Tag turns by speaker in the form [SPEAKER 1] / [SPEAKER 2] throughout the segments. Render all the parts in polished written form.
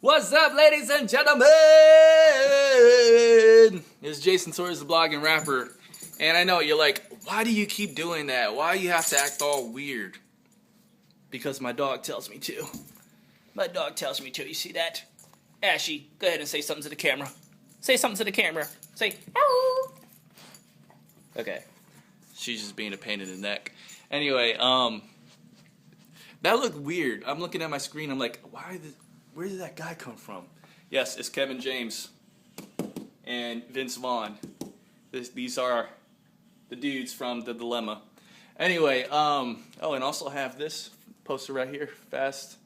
[SPEAKER 1] What's up, ladies and gentlemen? It's Jason Torres, the blog and rapper. And I know you're like, why do you keep doing that? Why do you have to act all weird? Because my dog tells me to. My dog tells me to. You see that? Ashy, go ahead and say something to the camera. Say something to the camera. Say, "Ow." Okay. She's just being a pain in the neck. Anyway, that looked weird. I'm looking at my screen. I'm like, where did that guy come from? Yes, it's Kevin James and Vince Vaughn. These are the dudes from The Dilemma. Anyway, oh, and also have this poster right here, Fast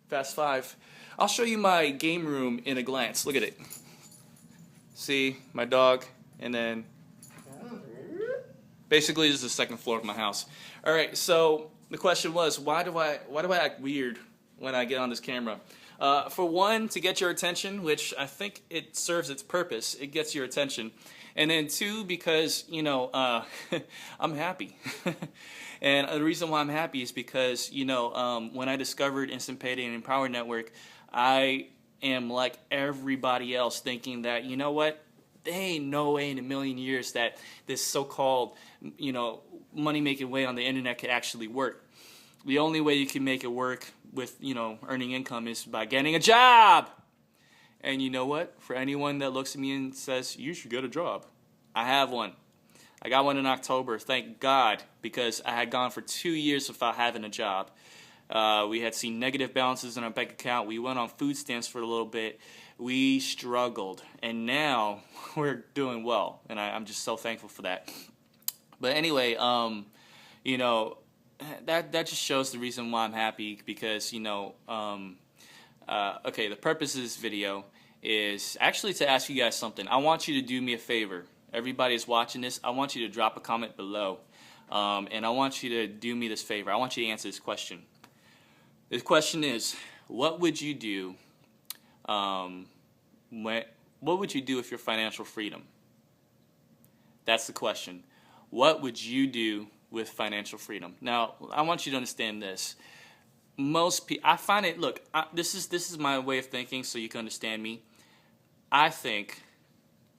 [SPEAKER 1] 5. I'll show you my game room in a glance. Look at it. See, my dog, and then basically this is the second floor of my house. All right, so the question was, why do I act weird when I get on this camera? For one, to get your attention, which I think it serves its purpose. It gets your attention. And then two, because, I'm happy. And the reason why I'm happy is because, when I discovered Instant Payday and Empower Network, I am like everybody else thinking that, you know what? There ain't no way in a million years that this so-called, money-making way on the internet could actually work. The only way you can make it work with, earning income is by getting a job. And you know what? For anyone that looks at me and says, you should get a job, I have one. I got one in October, thank God, because I had gone for 2 years without having a job. We had seen negative balances in our bank account. We went on food stamps for a little bit. We struggled, and now we're doing well, and I'm just so thankful for that. But anyway, that just shows the reason why I'm happy, because okay, the purpose of this video is actually to ask you guys something. I want you to do me a favor. Everybody is watching this. I want you to drop a comment below, and I want you to do me this favor. I want you to answer this question. This question is, what would you do? What would you do with your financial freedom? That's the question. What would you do with financial freedom? Now, I want you to understand this. Most people, I find it. Look, this is my way of thinking, so you can understand me. I think,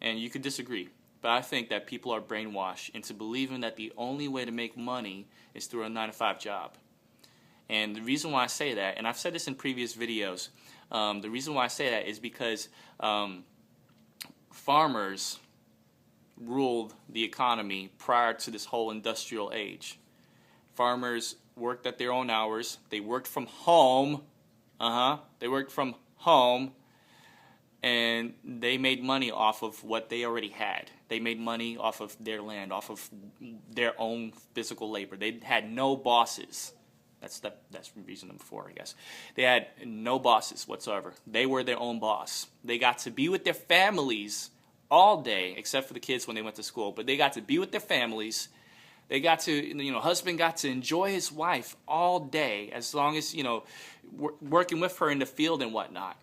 [SPEAKER 1] and you could disagree, but I think that people are brainwashed into believing that the only way to make money is through a 9-to-5 job. And the reason why I say that, and I've said this in previous videos, the reason why I say that is because farmers ruled the economy prior to this whole industrial age. Farmers worked at their own hours. They worked from home. They worked from home, and they made money off of what they already had. They made money off of their land, off of their own physical labor. They had no bosses. That's reason number 4, I guess. They had no bosses whatsoever. They were their own boss. They got to be with their families all day, except for the kids when they went to school. But they got to be with their families. They got to, husband got to enjoy his wife all day, as long as, working with her in the field and whatnot.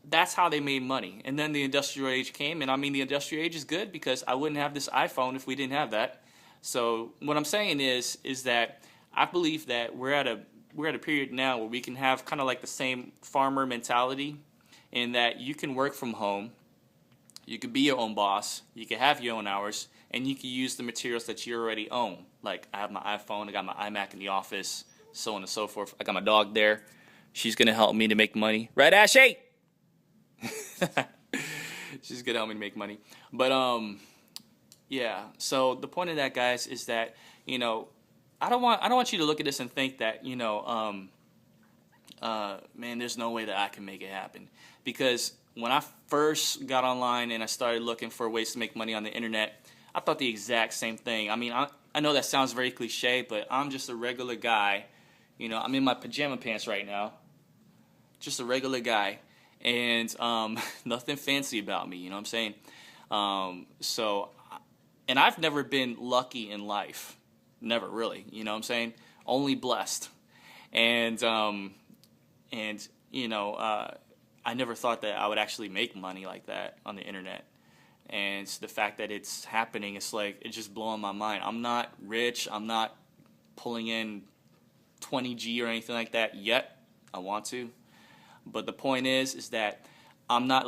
[SPEAKER 1] That's how they made money. And then the industrial age came, and I mean, the industrial age is good because I wouldn't have this iPhone if we didn't have that. So what I'm saying is that I believe that we're at a period now where we can have kind of like the same farmer mentality, in that you can work from home, you can be your own boss, you can have your own hours, and you can use the materials that you already own. Like, I have my iPhone, I got my iMac in the office, so on and so forth. I got my dog there. She's going to help me to make money. Right, Ashley? She's going to help me to make money. But, yeah. So the point of that, guys, is that, I don't want you to look at this and think that, man, there's no way that I can make it happen. Because when I first got online and I started looking for ways to make money on the internet, I thought the exact same thing. I mean, I know that sounds very cliche, but I'm just a regular guy. I'm in my pajama pants right now. Just a regular guy. And nothing fancy about me, you know what I'm saying? And I've never been lucky in life. Never really, you know what I'm saying? Only blessed. And I never thought that I would actually make money like that on the internet. And the fact that it's happening, it's just blowing my mind. I'm not rich. I'm not pulling in 20G or anything like that yet. I want to. But the point is that I'm not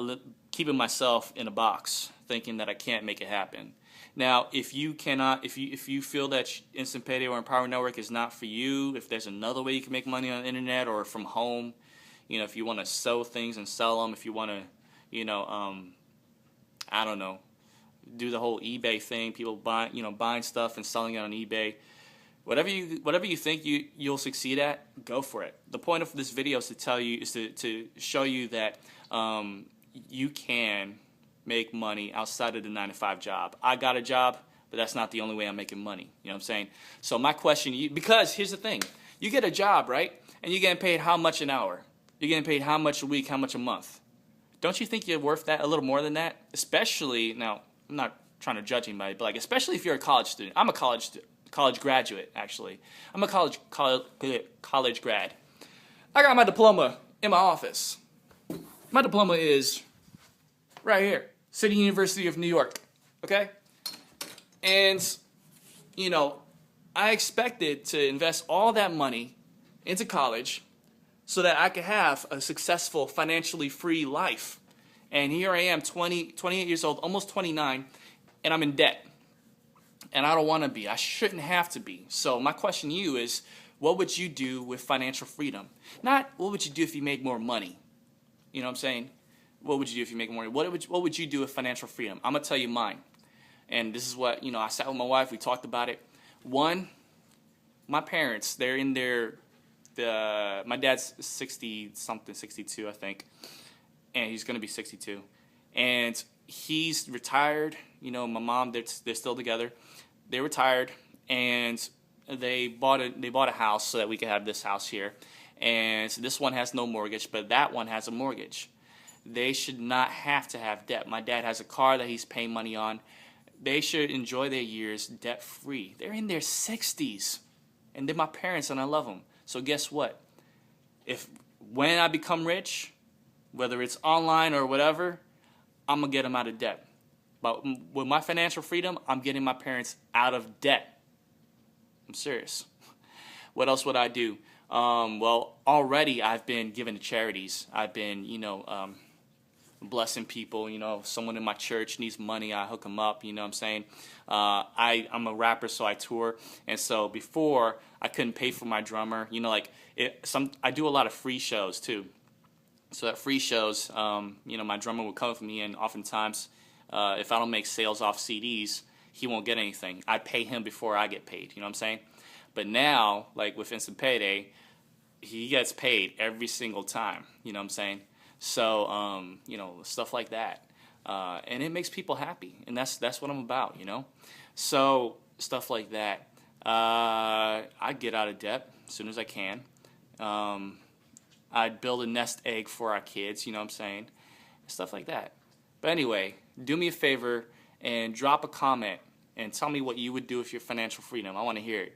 [SPEAKER 1] keeping myself in a box thinking that I can't make it happen. Now, if you feel that Instant Payday or Empower Network is not for you, if there's another way you can make money on the internet or from home, if you want to sell things and sell them, if you want to, I don't know, do the whole eBay thing, people buying stuff and selling it on eBay. Whatever you think you'll succeed at, go for it. The point of this video is to show you that you can make money outside of the 9-to-5 job. I got a job, but that's not the only way I'm making money. You know what I'm saying? So my question, because here's the thing, you get a job, right? And you're getting paid how much an hour? You're getting paid how much a week, how much a month? Don't you think you're worth that, a little more than that? Especially, now, I'm not trying to judge anybody, but like especially if you're a college student. I'm a college graduate, actually. I'm a college grad. I got my diploma in my office. My diploma is right here, City University of New York, okay? And, I expected to invest all that money into college so that I could have a successful, financially free life. And here I am, 28 years old, almost 29, and I'm in debt. And I don't want to be. I shouldn't have to be. So my question to you is, what would you do with financial freedom? Not what would you do if you made more money. You know what I'm saying? What would you do if you make more money? What would you do with financial freedom? I'm going to tell you mine. And this is what, I sat with my wife. We talked about it. One, my parents, they're in my dad's 60-something, 62, I think. And he's going to be 62. And he's retired. My mom, they're still together. They retired, and they bought a house so that we could have this house here. And so this one has no mortgage, but that one has a mortgage. They should not have to have debt. My dad has a car that he's paying money on. They should enjoy their years debt-free. They're in their 60s, and they're my parents, and I love them. So guess what? When I become rich, whether it's online or whatever, I'm going to get them out of debt. But with my financial freedom, I'm getting my parents out of debt. I'm serious. What else would I do? Well, already I've been giving to charities. I've been, blessing people. If someone in my church needs money, I hook them up. You know what I'm saying? I'm a rapper, so I tour. And so before, I couldn't pay for my drummer. I do a lot of free shows, too. So at free shows, my drummer would come with me, and oftentimes, if I don't make sales off CDs, he won't get anything. I pay him before I get paid. You know what I'm saying? But now, like with Instant Payday, he gets paid every single time. You know what I'm saying? So, stuff like that. And it makes people happy, and that's what I'm about, So, stuff like that. I get out of debt as soon as I can. I'd build a nest egg for our kids, you know what I'm saying? Stuff like that. But anyway, do me a favor and drop a comment and tell me what you would do with your financial freedom. I want to hear it.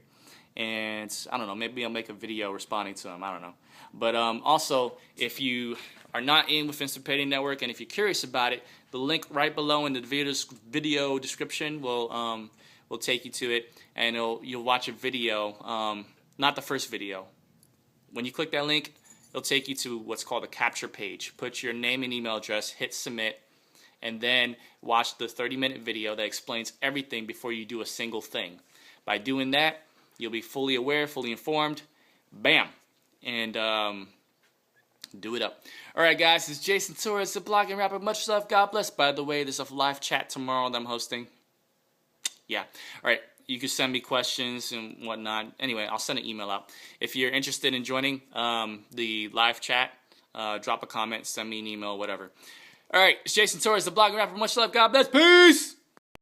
[SPEAKER 1] And I don't know, maybe I'll make a video responding to them. I don't know. But also, if you are not in with Instant Payday Network and if you're curious about it, the link right below in the video description will take you to it, and you'll watch a video, not the first video. When you click that link, it'll take you to what's called a capture page. Put your name and email address, hit submit, and then watch the 30-minute video that explains everything before you do a single thing. By doing that, you'll be fully aware, fully informed. Bam! And do it up. Alright guys, it's Jason Torres, the blogging rapper. Much love, God bless. By the way, there's a live chat tomorrow that I'm hosting. Yeah. Alright, you can send me questions and whatnot. Anyway, I'll send an email out. If you're interested in joining the live chat, drop a comment, send me an email, whatever. Alright, it's Jason Torres, the blogging rapper. Much love, God bless. Peace!